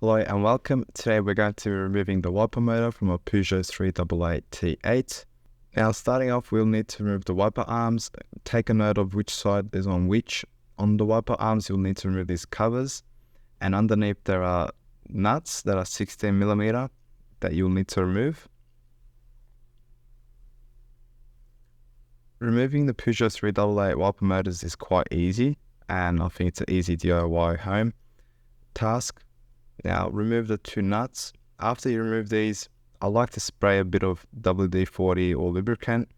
Hello and welcome. Today we're going to be removing the wiper motor from a Peugeot 388 T8. Now starting off, we'll need to remove the wiper arms. Take a note of which side is on which. On the wiper arms, you'll need to remove these covers, and underneath there are nuts that are 16mm that you'll need to remove. Removing the Peugeot 388 wiper motors is quite easy, and I think it's an easy DIY home task. Now remove the two nuts. After you remove these, I like to spray a bit of WD-40 or lubricant.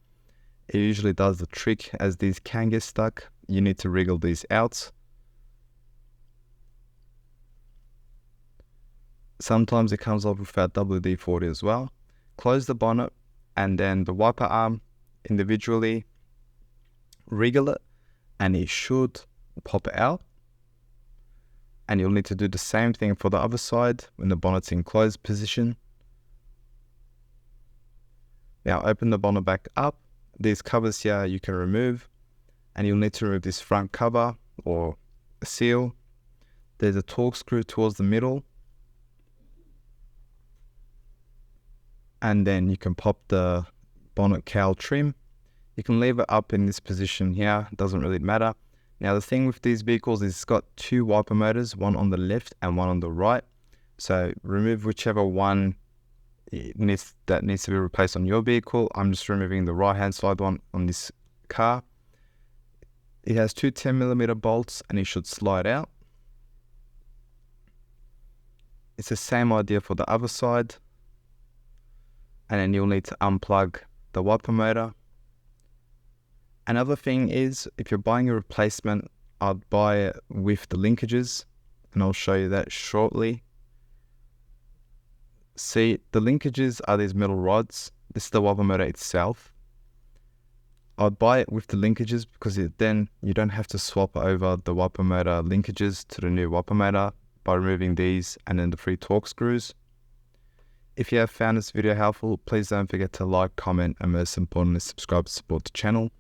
It usually does the trick, as these can get stuck. You need to wriggle these out. Sometimes it comes off without WD-40 as well. Close the bonnet and then the wiper arm individually, wriggle it, and it should pop out. And you'll need to do the same thing for the other side when the bonnet's in closed position. Now open the bonnet back up. These covers here you can remove, and you'll need to remove this front cover or seal. There's a torque screw towards the middle, and then you can pop the bonnet cowl trim. You can leave it up in this position here, it doesn't really matter. Now the thing with these vehicles is it's got two wiper motors, one on the left and one on the right. So remove whichever one that needs to be replaced on your vehicle. I'm just removing the right hand side one on this car. It has two 10mm bolts and it should slide out. It's the same idea for the other side. And then you'll need to unplug the wiper motor. Another thing is, if you're buying a replacement, I'd buy it with the linkages, and I'll show you that shortly. See, the linkages are these metal rods. This is the wiper motor itself. I'd buy it with the linkages because then you don't have to swap over the wiper motor linkages to the new wiper motor by removing these and then the 3 torque screws. If you have found this video helpful, please don't forget to like, comment, and most importantly, subscribe to support the channel.